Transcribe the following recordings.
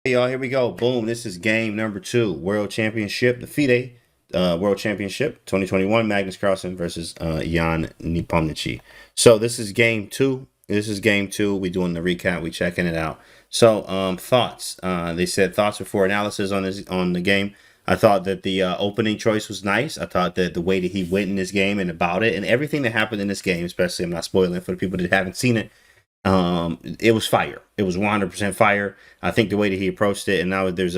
Hey y'all, here we go. Boom. This is game number 2, World Championship, the FIDE World Championship 2021, Magnus Carlsen versus Jan Nepomniachtchi. So this is game 2. This is game 2. We're doing the recap, we checking it out. So thoughts. They said thoughts before analysis on the game. I thought that the opening choice was nice. I thought that the way that he went in this game and about it and everything that happened in this game, especially I'm not spoiling for the people that haven't seen it, it was fire. It was 100% fire. I think the way that he approached it, and now there's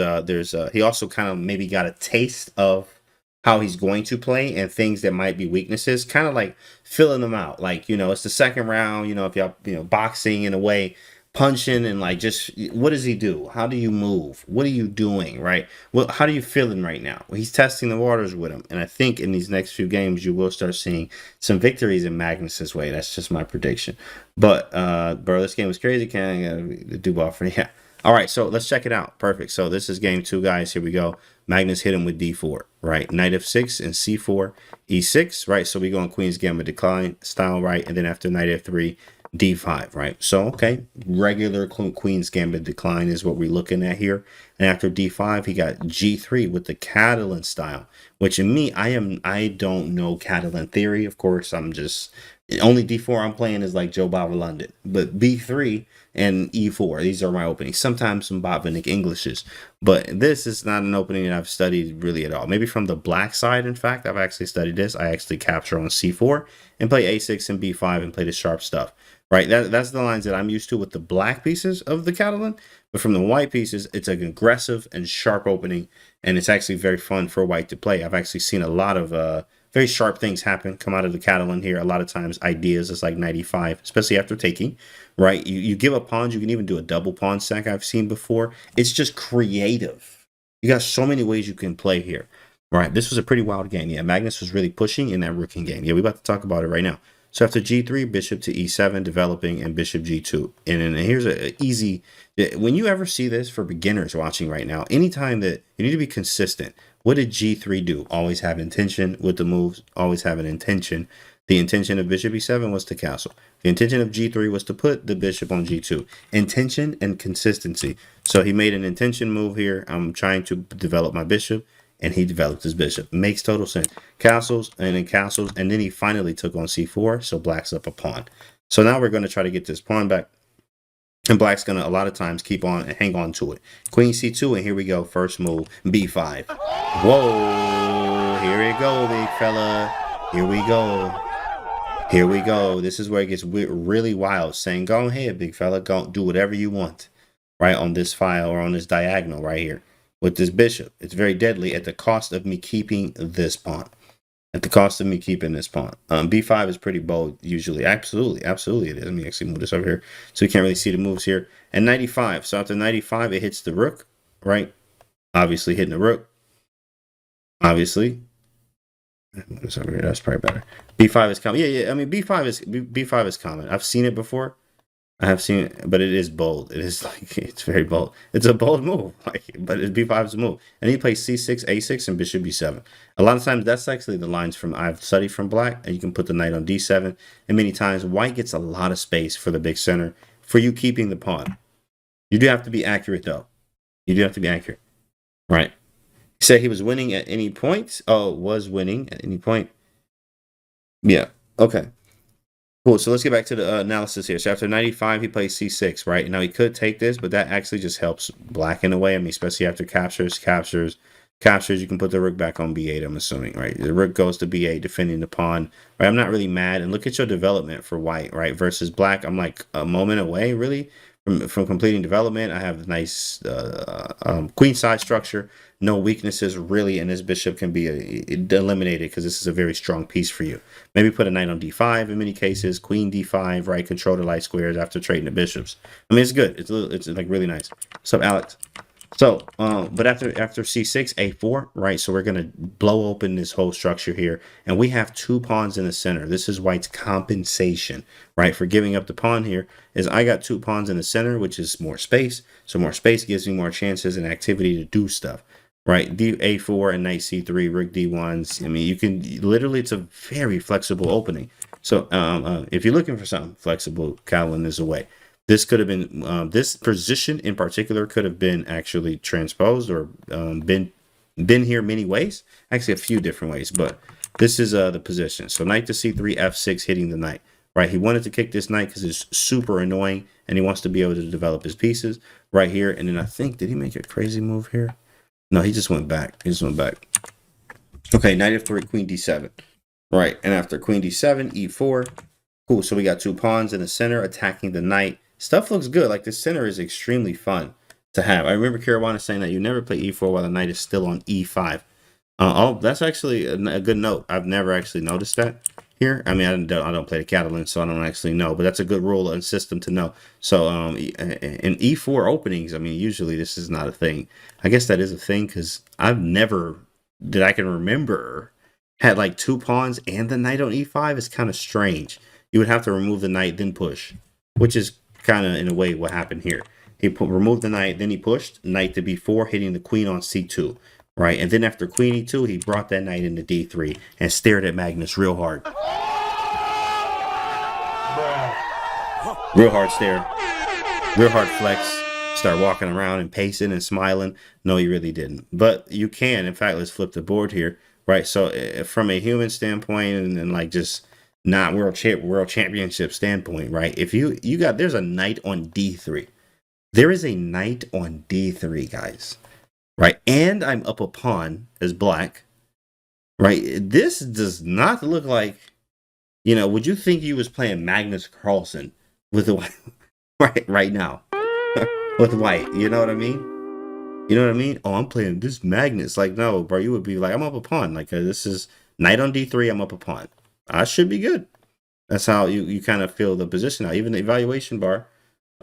he also kind of maybe got a taste of how he's going to play and things that might be weaknesses, kind of like filling them out. Like, it's the second round, if y'all, boxing in a way, punching and like just what does he do? How do you move? What are you doing? Right? Well, how do you feeling right now? Well, he's testing the waters with him. And I think in these next few games you will start seeing some victories in Magnus's way. That's just my prediction. But bro, this game was crazy. Can't do ball for yeah. All right, so let's check it out. Perfect. So this is game 2, guys. Here we go. Magnus hit him with d4, right? Knight f6 and c4, e6, right? So we go on Queen's Gambit decline style, right? And then after knight f3, d5, right? So, okay, regular Queen's Gambit decline is what we're looking at here. And after d5, he got g3 with the Catalan style, which in me, I don't know Catalan theory. Of course, I'm just, only d4 I'm playing is like Joe Bava London. But b3 and e4, these are my openings. Sometimes some Botvinnik Englishes. But this is not an opening that I've studied really at all. Maybe from the black side, in fact, I've actually studied this. I actually capture on c4 and play a6 and b5 and play the sharp stuff. Right, that's the lines that I'm used to with the black pieces of the Catalan. But from the white pieces, it's an aggressive and sharp opening, and it's actually very fun for white to play. I've actually seen a lot of very sharp things come out of the Catalan here. A lot of times ideas is like 95, especially after taking, right? You give up pawns, you can even do a double pawn stack I've seen before. It's just creative. You got so many ways you can play here, right? This was a pretty wild game. Yeah, Magnus was really pushing in that rooking game. Yeah, we're about to talk about it right now. So after g3, bishop to e7, developing, and bishop g2. And here's an easy, when you ever see this for beginners watching right now, anytime that you need to be consistent, what did g3 do? Always have intention with the moves, always have an intention. The intention of bishop e7 was to castle. The intention of g3 was to put the bishop on g2. Intention and consistency. So he made an intention move here. I'm trying to develop my bishop, and he developed his bishop. Makes total sense. Castles, and then he finally took on c4, so black's up a pawn. So now we're going to try to get this pawn back, and black's going to, a lot of times, keep on and hang on to it. Queen c2, and here we go, first move, b5. Whoa, here we go, big fella. Here we go. Here we go. This is where it gets really wild, saying, go ahead, big fella, go do whatever you want, right, on this file or on this diagonal right here. With this bishop, it's very deadly at the cost of me keeping this pawn. At the cost of me keeping this pawn. b5 is pretty bold usually. Absolutely it is. Let me actually move this over here so you can't really see the moves here. And 95. So after 95, it hits the rook, right? Obviously hitting the rook. Obviously. Move this over here. That's probably better. b5 is common. Yeah. I mean, b5 is common. I've seen it before. I have seen it, but it is bold. It is like, it's very bold. It's a bold move, but b5 is a move. And he plays c6, a6, and bishop b7. A lot of times, that's actually the lines from I've studied from black, and you can put the knight on d7. And many times, white gets a lot of space for the big center for you keeping the pawn. You do have to be accurate, though. You do have to be accurate, right? He said he was winning at any point. Oh, was winning at any point. Yeah, okay. Cool, so let's get back to the analysis here. So after 95, he plays c6, right? Now he could take this, but that actually just helps black in a way. I mean, especially after captures, you can put the rook back on b8, I'm assuming, right? The rook goes to b8, defending the pawn, right? I'm not really mad. And look at your development for white, right? Versus black, I'm like a moment away, really, from completing development. I have a nice queen side structure, no weaknesses really, and this bishop can be eliminated because this is a very strong piece for you. Maybe put a knight on d5 in many cases, queen d5, right? Control the light squares after trading the bishops. I mean, it's good. It's like really nice. What's up, Alex? So, but after c6, a4, right? So we're gonna blow open this whole structure here, and we have 2 pawns in the center. This is white's compensation, right, for giving up the pawn here. Is I got 2 pawns in the center, which is more space. So more space gives me more chances and activity to do stuff, right? a4 and knight c3, rook d1s. I mean, you can literally, it's a very flexible opening. So if you're looking for something flexible, Calvin is a way. This could have been, this position in particular could have been actually transposed or been here many ways. Actually, a few different ways, but this is the position. So knight to c3, f6, hitting the knight. Right, he wanted to kick this knight because it's super annoying, and he wants to be able to develop his pieces right here. And then I think, did he make a crazy move here? No, he just went back. He just went back. Okay, knight f3, queen d7. Right, and after queen d7, e4. Cool, so we got 2 pawns in the center attacking the knight. Stuff looks good. Like, the center is extremely fun to have. I remember Caruana saying that you never play e4 while the knight is still on e5. Oh, that's actually a good note. I've never actually noticed that here. I mean, I don't play the Catalan, so I don't actually know, but that's a good rule and system to know. So in e4 openings, I mean, usually this is not a thing. I guess that is a thing because I've never, that I can remember, had like 2 pawns and the knight on e5. Is kind of strange. You would have to remove the knight, then push, which is kind of in a way what happened here. He removed the knight, then he pushed knight to b4, hitting the queen on c2. Right, and then after queen e2, he brought that knight into d3 and stared at Magnus real hard. Real hard stare, real hard flex, start walking around and pacing and smiling. No, you really didn't. But you can, in fact, let's flip the board here. Right, so from a human standpoint and like just not world championship standpoint, right? If you got, there's a knight on d3. There is a knight on d3, guys. Right, and I'm up a pawn as black. Right, this does not look like, you know, would you think you was playing Magnus Carlsen with the white right now with white? You know what I mean? You know what I mean? Oh, I'm playing this Magnus. Like, no, bro, you would be like, I'm up a pawn. Like, this is knight on d3. I'm up a pawn. I should be good. That's how you kind of feel the position now. Even the evaluation bar.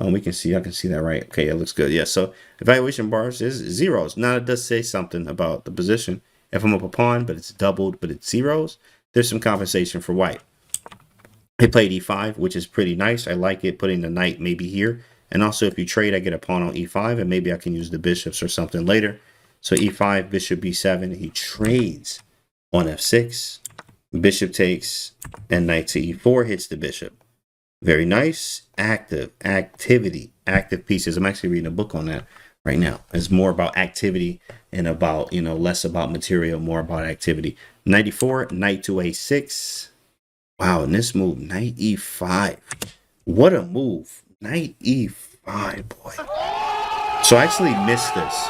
We can see, I can see that, right? Okay, it looks good. Yeah, so evaluation bars is zeros. Now it does say something about the position. If I'm up a pawn, but it's doubled, but it's zeros, there's some compensation for white. He played e5, which is pretty nice. I like it, putting the knight maybe here. And also if you trade, I get a pawn on e5, and maybe I can use the bishops or something later. So e5, bishop b7, he trades on f6. Bishop takes, and knight to e4 hits the bishop. Very nice, active pieces. I'm actually reading a book on that right now. It's more about activity and about, you know, less about material, more about activity. 94, knight to a6. Wow, and this move, knight e5. What a move. Knight e5, boy. So I actually missed this.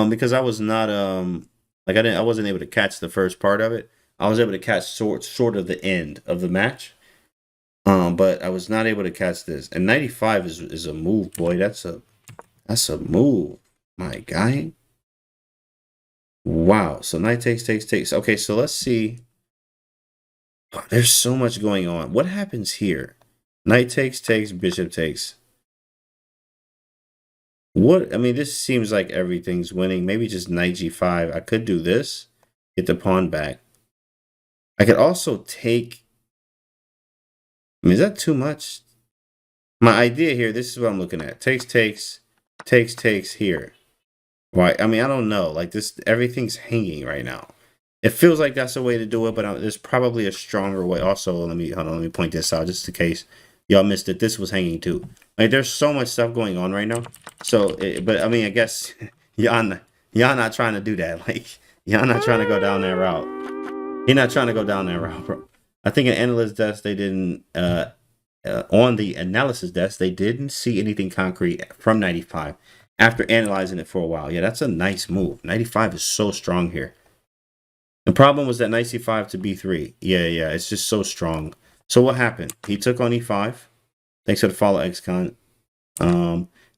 Because I was not, I wasn't able to catch the first part of it. I was able to catch sort of the end of the match, but I was not able to catch this. And 95 is a move, boy. That's a move, my guy. Wow. So knight takes. Okay, so let's see. There's so much going on. What happens here? Knight takes, bishop takes. What? I mean, this seems like everything's winning. Maybe just knight g5. I could do this, get the pawn back. I could also take, I mean, is that too much? My idea here, this is what I'm looking at. Takes here. Right? I mean, I don't know. Like this, everything's hanging right now. It feels like that's the way to do it, but there's probably a stronger way. Also, let me point this out just in case y'all missed it. This was hanging too. Like there's so much stuff going on right now. So, but I mean, I guess y'all not trying to do that. Like y'all not trying to go down that route. You're not trying to go down that route, bro. I think an analyst desk, they didn't, on the analysis desk, they didn't see anything concrete from 95 after analyzing it for a while. Yeah, that's a nice move. 95 is so strong here. The problem was that knight c5 to b3. Yeah, it's just so strong. So what happened? He took on e5. Thanks for the follow, XCon.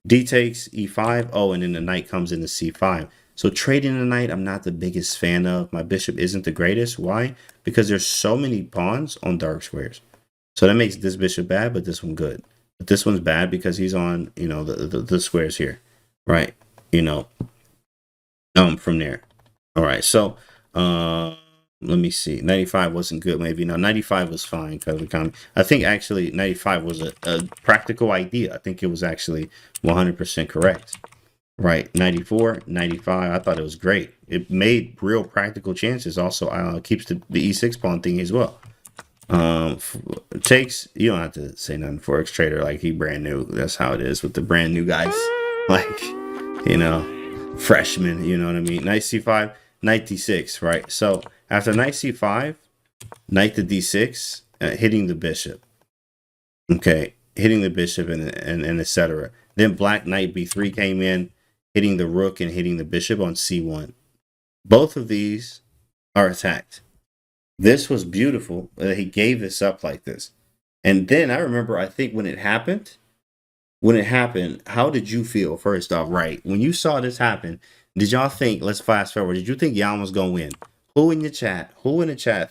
D takes e5. Oh, and then the knight comes into c5. So trading the knight, I'm not the biggest fan of. My bishop isn't the greatest. Why? Because there's so many pawns on dark squares. So that makes this bishop bad, but this one good. But this one's bad because he's on, you know, the squares here, right? You know, from there. All right, so let me see. 95 wasn't good, maybe. No, 95 was fine because I think actually 95 was a practical idea. I think it was actually 100% correct. Right, 94, 95. I thought it was great. It made real practical chances. Also, keeps the e6 pawn thing as well. Takes, you don't have to say nothing, Forex trader, like he brand new. That's how it is with the brand new guys. Like, you know, freshmen, you know what I mean? Knight c5, knight d6, right? So after knight c5, knight to d6, hitting the bishop. Okay, hitting the bishop and etc. Then black knight b3 came in, hitting the rook and hitting the bishop on c1. Both of these are attacked. This was beautiful that he gave this up like this. And then I remember, I think when it happened, how did you feel first off, right? When you saw this happen, did y'all think, let's fast forward, did you think Jan was going to win? Who in the chat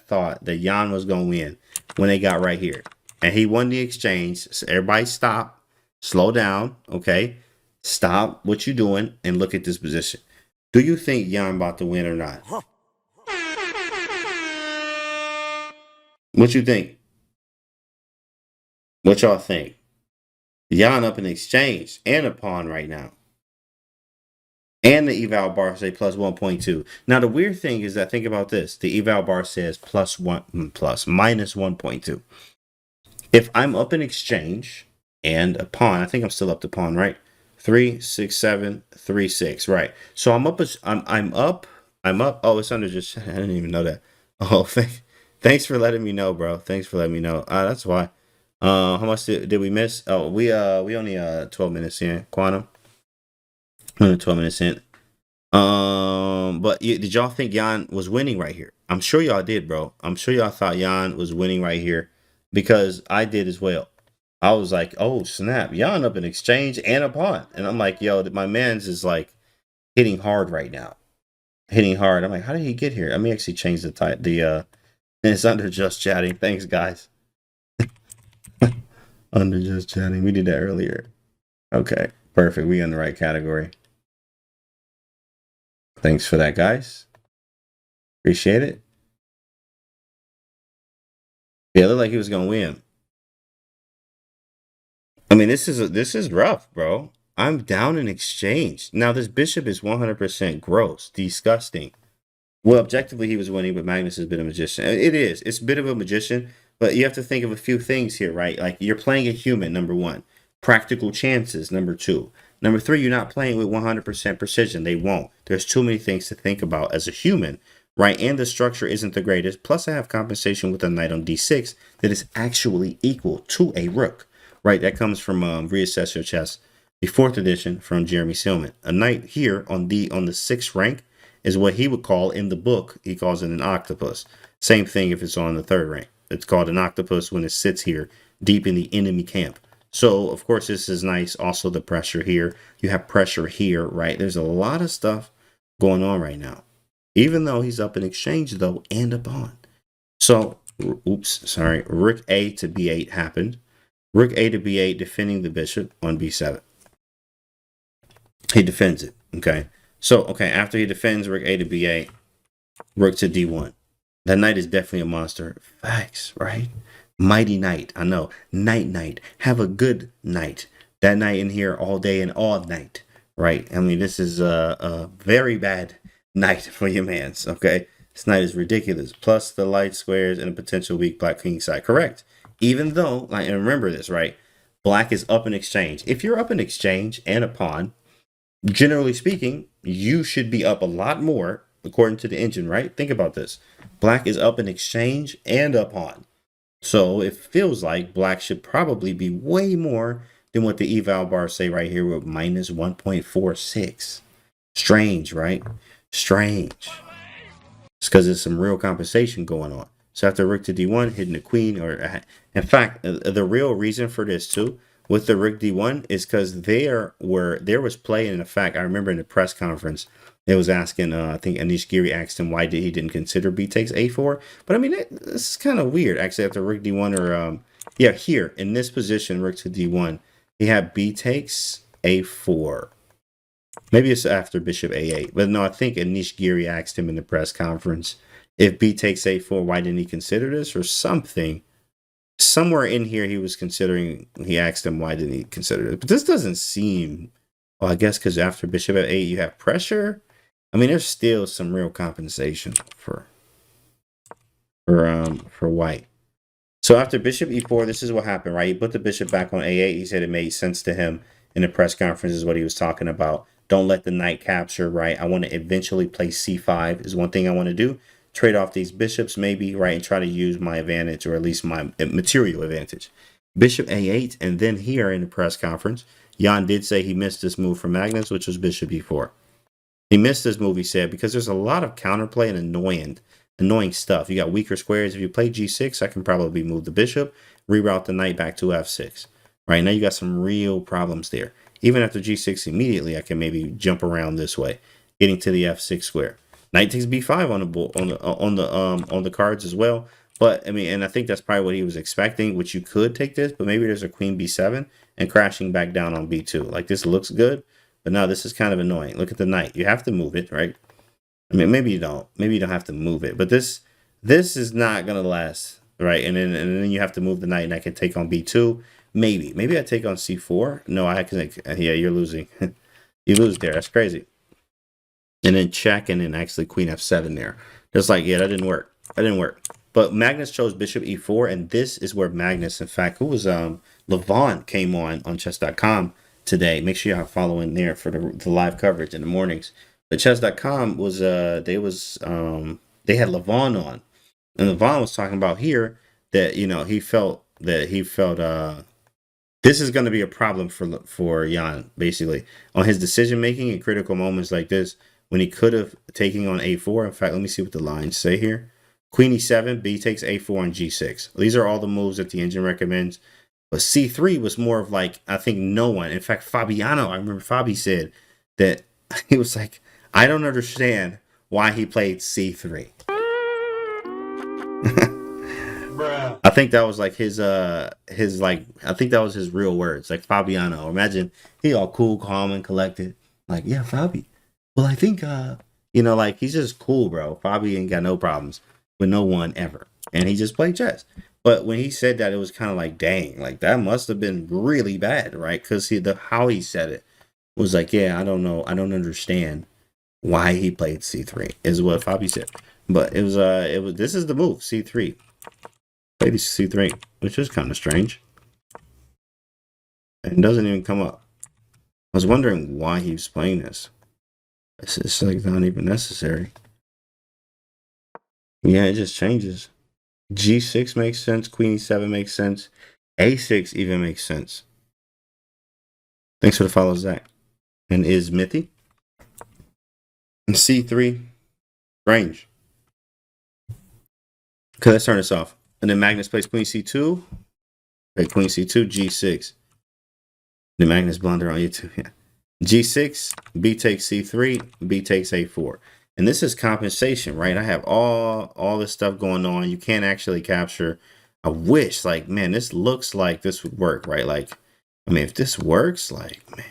thought that Jan was going to win when they got right here? And he won the exchange. So everybody stop, slow down, okay? Stop what you're doing and look at this position. Do you think Jan about to win or not? What you think? What y'all think? Jan up in exchange and a pawn right now. And the eval bar say plus 1.2. Now the weird thing is that, think about this. The eval bar says minus 1.2. If I'm up in exchange and a pawn, I think I'm still up to pawn, right? 3, 6, 7, 3, 6, right? So I'm up. I'm up. Oh, it's under just. I didn't even know that. Oh, thanks for letting me know, bro. Thanks for letting me know. That's why. How much did we miss? Oh, we only 12 minutes in quantum. Only 12 minutes in. But did y'all think Jan was winning right here? I'm sure y'all did, bro. I'm sure y'all thought Jan was winning right here, because I did as well. I was like, oh snap, Jan up in exchange and a pawn, and I'm like, yo, my man's is like hitting hard right now, hitting hard. I'm like, how did he get here? Let me actually change the type. It's under just chatting. Thanks, guys. Under just chatting. We did that earlier. Okay, perfect. We in the right category. Thanks for that, guys. Appreciate it. Yeah, it looked like he was gonna win. I mean, this is rough, bro. I'm down in exchange. Now this bishop is 100% gross, disgusting. Well, objectively he was winning, but Magnus has been a magician. It is. It's a bit of a magician, but you have to think of a few things here, right? Like, you're playing a human, number one. Practical chances, number two. Number three, you're not playing with 100% precision. They won't. There's too many things to think about as a human, right? And the structure isn't the greatest. Plus, I have compensation with a knight on d6 that is actually equal to a rook, right? That comes from Reassess Your Chess, the 4th edition from Jeremy Seelman. A knight here on the 6th rank is what he would call, in the book, he calls it an octopus. Same thing if it's on the 3rd rank. It's called an octopus when it sits here deep in the enemy camp. So, of course, this is nice. Also, the pressure here. You have pressure here, right? There's a lot of stuff going on right now. Even though he's up in exchange, though, and a pawn. So, rook A to B8 happened. Rook A to B8, defending the bishop on B7. He defends it, okay? So, okay, after he defends rook A to B8, rook to D1. That knight is definitely a monster. Facts, right? Mighty knight, I know. Night. Have a good night. That knight in here all day and all night, right? I mean, this is a very bad night for your mans, okay? This knight is ridiculous. Plus the light squares and a potential weak black king side. Correct. Even though, like, and remember this, right? Black is up in exchange. If you're up in exchange and a pawn, generally speaking, you should be up a lot more according to the engine, right? Think about this. Black is up in exchange and a pawn. So it feels like black should probably be way more than what the eval bars say right here with minus 1.46. Strange, right? Strange. It's because there's some real compensation going on. So after rook to d1, hitting the queen, or in fact, the real reason for this too, with the rook d1, is because there was play. And in fact, I remember in the press conference, it was asking, I think Anish Giri asked him why he didn't consider b takes a4. But I mean, this is kind of weird, actually, after rook d1, or yeah, here in this position, rook to d1, he had b takes a4. Maybe it's after bishop a8, but no, I think Anish Giri asked him in the press conference, if b takes a4, why didn't he consider this, or something. Somewhere in here he was considering, he asked him why didn't he consider it. But this doesn't seem, well, I guess because after bishop f8 you have pressure. I mean, there's still some real compensation for white. So after bishop e4, this is what happened, right? He put the bishop back on a8. He said it made sense to him in the press conference is what he was talking about. Don't let the knight capture, right? I want to eventually play c5 is one thing I want to do. Trade off these bishops maybe, right? And try to use my advantage, or at least my material advantage. Bishop a8, and then here in the press conference, Jan did say he missed this move from Magnus, which was bishop e4. He missed this move, he said, because there's a lot of counterplay and annoying stuff. You got weaker squares. If you play g6, I can probably move the bishop, reroute the knight back to f6. Right now, you got some real problems there. Even after g6 immediately, I can maybe jump around this way, getting to the f6 square. Knight takes b5 on the cards as well. But I mean, and I think that's probably what he was expecting, which you could take this, but maybe there's a queen b7 and crashing back down on b2. Like, this looks good, but now this is kind of annoying. Look at the knight. You have to move it, right? I mean, maybe you don't. Maybe you don't have to move it, but this is not gonna last, right? And then you have to move the knight, and I can take on b2. Maybe I take on c4. No, I can. Yeah, you're losing. You lose there. That's crazy. And then check, and then actually queen f7 there. Just like, yeah, that didn't work. That didn't work. But Magnus chose bishop e4, and this is where Magnus, in fact, who was Levon, came on chess.com today. Make sure you're following there for the live coverage in the mornings. But chess.com was they had Levon on, and Levon was talking about here that he felt this is going to be a problem for Jan, basically, on his decision making in critical moments like this, when he could have taken on a4. In fact, let me see what the lines say here. Queen e7, b takes a4 and g6. These are all the moves that the engine recommends. But c3 was more of like, I think no one, in fact, Fabiano, I remember Fabi said that he was like, I don't understand why he played c3. I think that was like his I think that was his real words, like Fabiano. Imagine he all cool, calm, and collected. Like, yeah, Fabi. Well, I think like, he's just cool, bro. Fabi ain't got no problems with no one ever, and he just played chess. But when he said that, it was kind of like, dang, like that must have been really bad, right? Because how he said it was like, yeah, I don't know, I don't understand why he played c3 is what Fabi said. But it was this is the move, c3. Played c3, which is kind of strange. And it doesn't even come up. I was wondering why he was playing this. It's like not even necessary. Yeah, it just changes. G6 makes sense. Queen e7 makes sense. A6 even makes sense. Thanks for the follow, Zach. And is Mithy. And c3, range. Okay, let's turn this off. And then Magnus plays queen c2. Okay, queen c2, g6. The Magnus blunder on YouTube. Yeah. G6, b takes c3, b takes a4. And this is compensation, right? I have all this stuff going on. You can't actually capture. I wish, like, man, this looks like this would work, right? Like, I mean, if this works, like, man,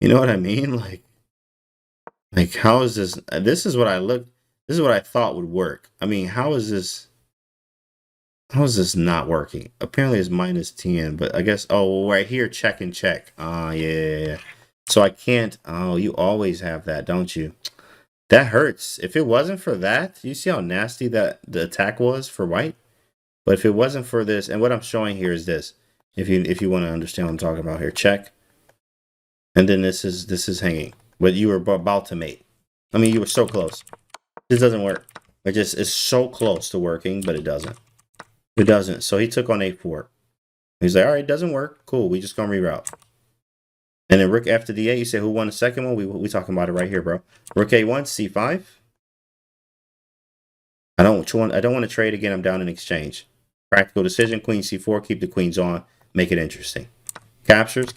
you know what I mean? Like how is this? This is what I thought would work. I mean, how is this not working? Apparently it's -10, but I guess, oh, right here, check and check. Yeah. So I can't, oh, you always have that, don't you? That hurts. If it wasn't for that, you see how nasty that the attack was for white? But if it wasn't for this, and what I'm showing here is this, if you want to understand what I'm talking about here, check. And then this is hanging. But you were about to mate. I mean, you were so close. This doesn't work. It's so close to working, but it doesn't. It doesn't. So he took on a4. He's like, all right, it doesn't work. Cool. We just gonna reroute. And then rook after d8. You say who won the second one? We talking about it right here, bro. Rook a1, c5. I don't want to trade again. I'm down in exchange. Practical decision. Queen c4. Keep the queens on. Make it interesting. Captures.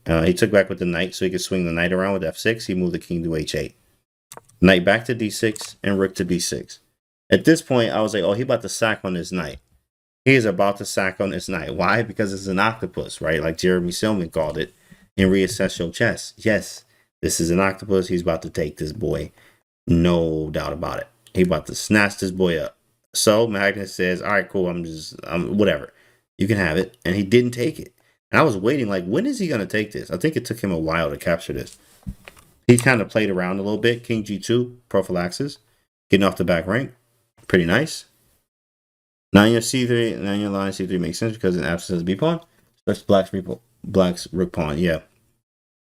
He took back with the knight, so he could swing the knight around with f6. He moved the king to h8. Knight back to d6 and rook to b6. At this point, I was like, oh, he about to sack on his knight. He is about to sack on his knight. Why? Because it's an octopus, right? Like Jeremy Silman called it in Reassess Your Chess. Yes, this is an octopus. He's about to take this boy. No doubt about it. He's about to snatch this boy up. So Magnus says, all right, cool. I'm whatever. You can have it. And he didn't take it. And I was waiting, like, when is he going to take this? I think it took him a while to capture this. He kind of played around a little bit. King g2, prophylaxis. Getting off the back rank. Pretty nice. Now your c3, now your line c3 makes sense because in absence of the b pawn, especially black's rook pawn. Yeah,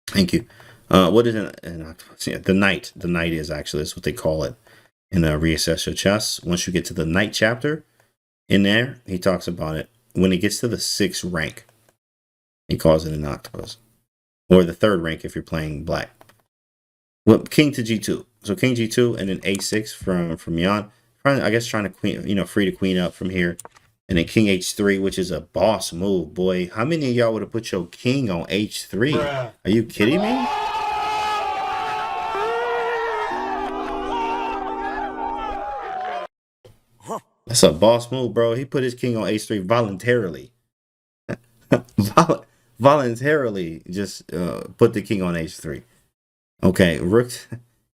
thank you. What is an octopus? Yeah, the knight. The knight is actually, that's what they call it in Reassess Your Chess. Once you get to the knight chapter, in there he talks about it. When it gets to the 6th rank, he calls it an octopus, or the 3rd rank if you're playing black. Well, king to g2. So king g2 and then a6 from Jan. I guess trying to queen, free the queen up from here. And then king h3, which is a boss move, boy. How many of y'all would have put your king on h3? Bruh. Are you kidding me? That's a boss move, bro. He put his king on h3 voluntarily. Voluntarily just put the king on h3. Okay, rook.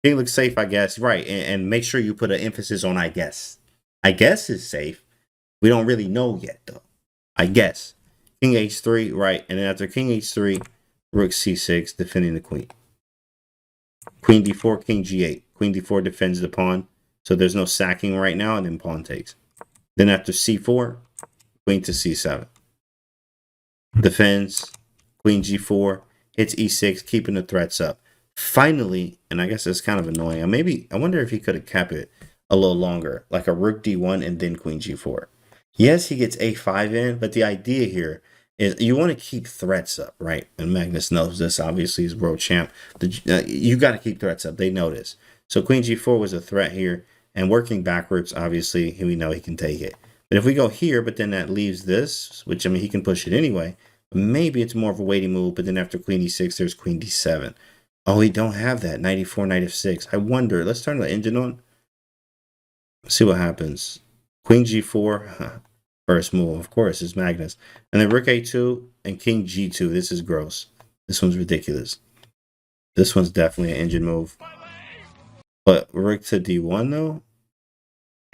King looks safe, I guess. Right, and make sure you put an emphasis on I guess. I guess is safe. We don't really know yet, though. I guess. King h3, right. And then after king h3, rook c6, defending the queen. Queen d4, king g8. Queen d4 defends the pawn. So there's no sacking right now, and then pawn takes. Then after c4, queen to c7. Defends. Queen g4. Hits e6, keeping the threats up. Finally, and I guess it's kind of annoying. I wonder if he could have kept it a little longer, like a rook d1 and then queen g4. Yes, he gets a5 in, but the idea here is you want to keep threats up, right? And Magnus knows this. Obviously, he's world champ. You got to keep threats up. They know this. So queen g4 was a threat here, and working backwards, obviously, we know he can take it. But if we go here, but then that leaves this, which, I mean, he can push it anyway. Maybe it's more of a waiting move, but then after queen e6, there's queen d7. Oh, we don't have that. Knight e4, knight f6. I wonder. Let's turn the engine on. See what happens. Queen g4. First move, of course, is Magnus. And then rook a2 and king g2. This is gross. This one's ridiculous. This one's definitely an engine move. But rook to d1, though.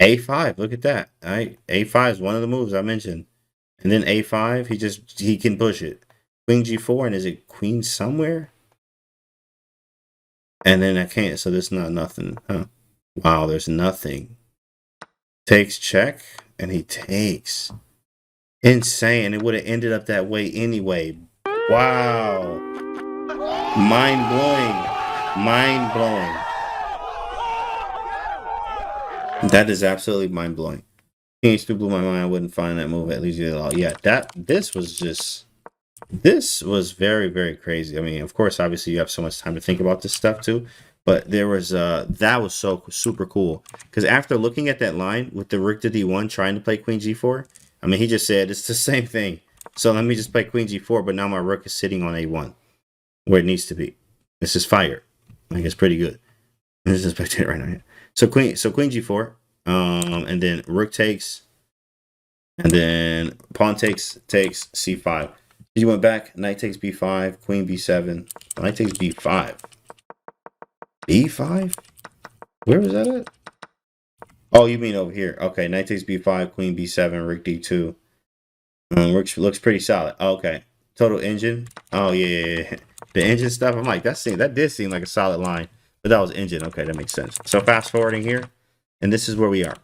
a5. Look at that. All right. a5 is one of the moves I mentioned. And then a5, he can push it. Queen g4, and is it queen somewhere? And then I can't, so there's not nothing. Huh. Wow, there's nothing. Takes check, and he takes. Insane. It would have ended up that way anyway. Wow. Mind blowing. Mind blowing. That is absolutely mind blowing. King h2 blew my mind. I wouldn't find that move at least at all. Yeah, this was very, very crazy. I mean, of course, obviously you have so much time to think about this stuff too, but there was that was so super cool because after looking at that line with the rook to d1 trying to play queen g4, I mean, he just said it's the same thing. So let me just play queen g4, but now my rook is sitting on a1 where it needs to be. This is fire. I think it's pretty good. This is a spectator right now. Yeah. So queen g4, and then rook takes, and then pawn takes c5. You went back, knight takes b5, queen b7, knight takes b5. b5? Where was that at? Oh, you mean over here. Okay, knight takes b5, queen b7, rook d2. Looks pretty solid. Oh, okay. Total engine. Oh, yeah. The engine stuff, I'm like, that did seem like a solid line. But that was engine. Okay, that makes sense. So fast forwarding here, and this is where we are.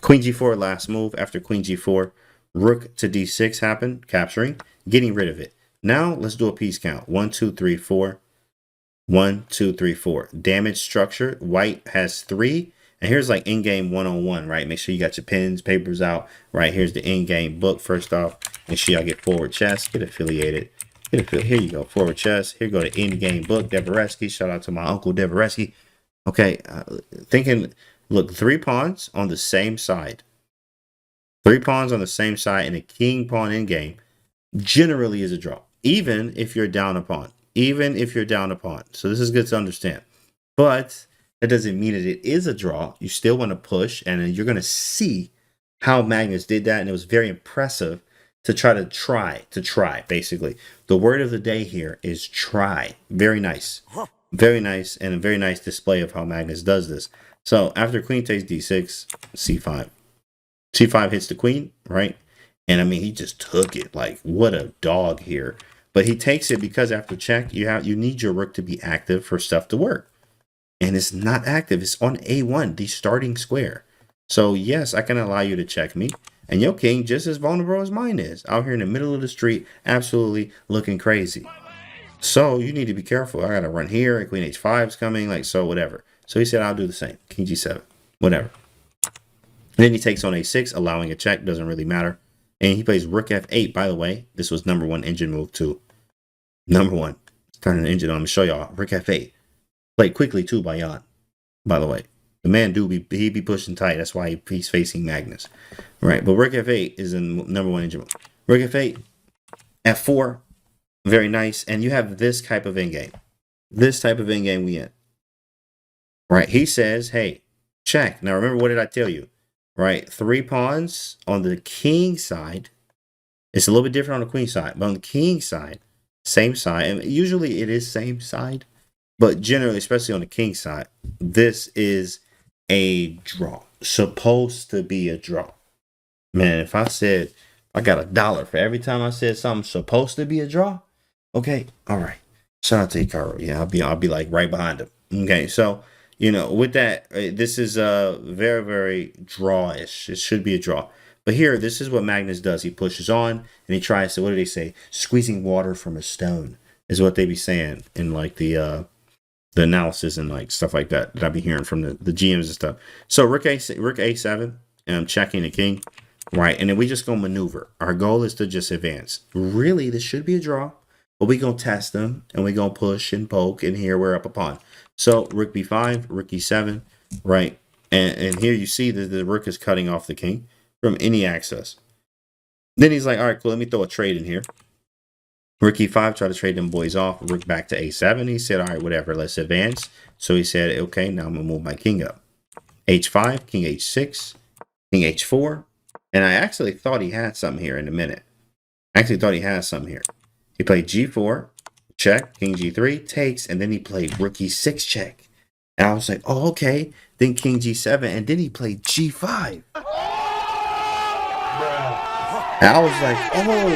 Queen g4, last move. After queen g4, rook to d6 happened, capturing, getting rid of it. Now let's do a piece count. 1, 2, 3, 4. 1, 2, 3, 4. Damage structure. White has 3. And here's like in-game one-on-one, right? Make sure you got your pens, papers out. Right, here's the in-game book. First off, make sure y'all get Forward Chess. Get affiliated. Here you go, Forward Chess. Here go the in-game book, Devereski. Shout out to my uncle Devereski. Okay, look, 3 pawns on the same side. 3 pawns on the same side and a king pawn in game generally is a draw, even if you're down a pawn. So this is good to understand. But that doesn't mean that it is a draw. You still want to push, and you're going to see how Magnus did that, and it was very impressive to try, basically. The word of the day here is try. Very nice. Very nice, and a very nice display of how Magnus does this. So after queen takes d6, c5. c5 hits the queen, right? And I mean, he just took it. Like, what a dog here. But he takes it because after check, you need your rook to be active for stuff to work. And it's not active. It's on a1, the starting square. So yes, I can allow you to check me. And your king just as vulnerable as mine is. Out here in the middle of the street, absolutely looking crazy. So you need to be careful. I gotta run here. Queen h5 is coming, like so, whatever. So he said, I'll do the same. King g7, whatever. Then he takes on a6, allowing a check. Doesn't really matter. And he plays rook f8. By the way, this was #1 engine move too. #1. Turning the engine on. I'm gonna show y'all. Rook f8. Played quickly too by Jan. By the way, the man he be pushing tight. That's why he's facing Magnus, right? But rook f8 is in #1 engine move. Rook f8, f4. Very nice. And you have this type of endgame. This type of endgame we in. Right. He says, hey, check. Now remember, what did I tell you? Right. 3 pawns on the king side. It's a little bit different on the queen side. But on the king side, same side. And usually it is same side. But generally, especially on the king side, this is a draw. Supposed to be a draw. Man, if I said I got $1 for every time I said something supposed to be a draw. Okay, all right. Shout out to Carl. Yeah, I'll be like right behind him. Okay, so you know, with that, this is very, very drawish. It should be a draw. But here, this is what Magnus does. He pushes on and he tries to, what do they say? Squeezing water from a stone is what they be saying in like the analysis and like stuff like that I be hearing from the GMs and stuff. So rook a7, and I'm checking the king, right? And then we just go maneuver. Our goal is to just advance. Really, this should be a draw. But we're going to test them, and we're going to push and poke, and here we're up a pawn. So rook b5, rook e7, right? And here you see that the rook is cutting off the king from any access. Then he's like, all right, cool, let me throw a trade in here. Rook e5, try to trade them boys off. Rook back to a7. He said, all right, whatever, let's advance. So he said, okay, now I'm going to move my king up. h5, king h6, king h4. And I actually thought he had something here in a minute. I actually thought he had something here. He played g4, check, king g3, takes, and then he played rook e6 check. And I was like, oh, okay. Then king g7, and then he played g5. And I was like, oh,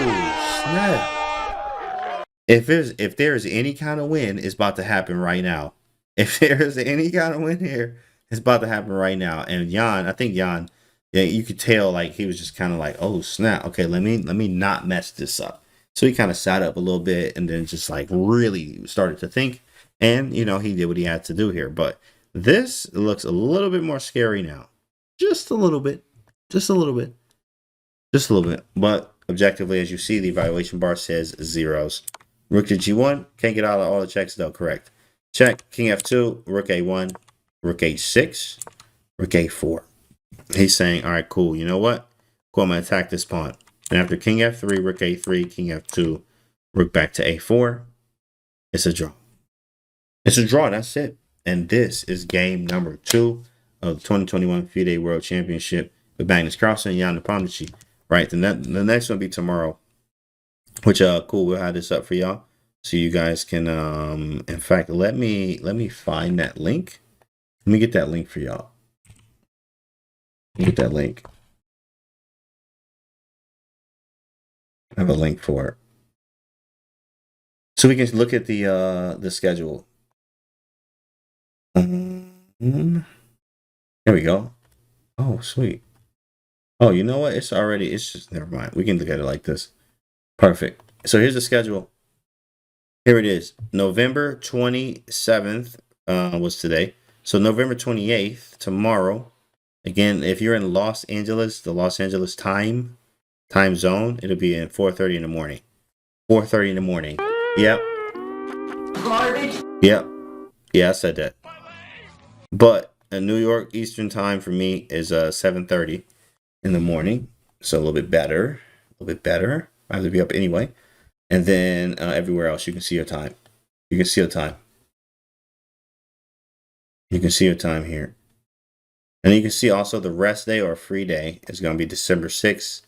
snap. If there's any kind of win, it's about to happen right now. If there's any kind of win here, it's about to happen right now. And Jan, I think Jan, yeah, you could tell like he was just kind of like, oh, snap. Okay, let me not mess this up. So he kind of sat up a little bit and then just like really started to think. And, you know, he did what he had to do here. But this looks a little bit more scary now. Just a little bit. Just a little bit. Just a little bit. But objectively, as you see, the evaluation bar says zeros. Rook to g1. Can't get out of all the checks, though. Correct. Check. King f2. Rook a1. Rook a6. Rook a4. He's saying, all right, cool. You know what? Cool, I'm going to attack this pawn. And after king f3, rook a3, king f2, rook back to a4, it's a draw. It's a draw. That's it. And this is game number 2 of the 2021 FIDE World Championship with Magnus Carlsen and Jan Nepomniachtchi. Right. The next one will be tomorrow, which cool. We'll have this up for y'all so you guys can. In fact, let me find that link. Let me get that link for y'all. Get that link. I have a link for it. So we can look at the schedule. There we go. Oh, sweet. Oh, you know what? It's just, never mind. We can look at it like this. Perfect. So here's the schedule. Here it is. November 27th was today. So November 28th, tomorrow. Again, if you're in Los Angeles, the Los Angeles time zone, it'll be at 4:30 in the morning. 4:30 in the morning. Yep. Garbage. Yep. Yeah, I said that. But New York Eastern time for me is 7:30 in the morning. So a little bit better. A little bit better. I have to be up anyway. And then everywhere else, you can see your time. You can see your time. You can see your time here. And you can see also the rest day or free day is going to be December 6th.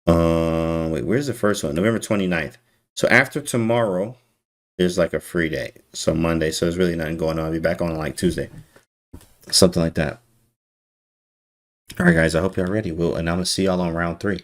Wait, where's the first one? November 29th. So after tomorrow, there's like a free day. So Monday. So there's really nothing going on. I'll be back on like Tuesday. Something like that. All right, guys. I hope y'all ready. And I'm going to see y'all on round 3.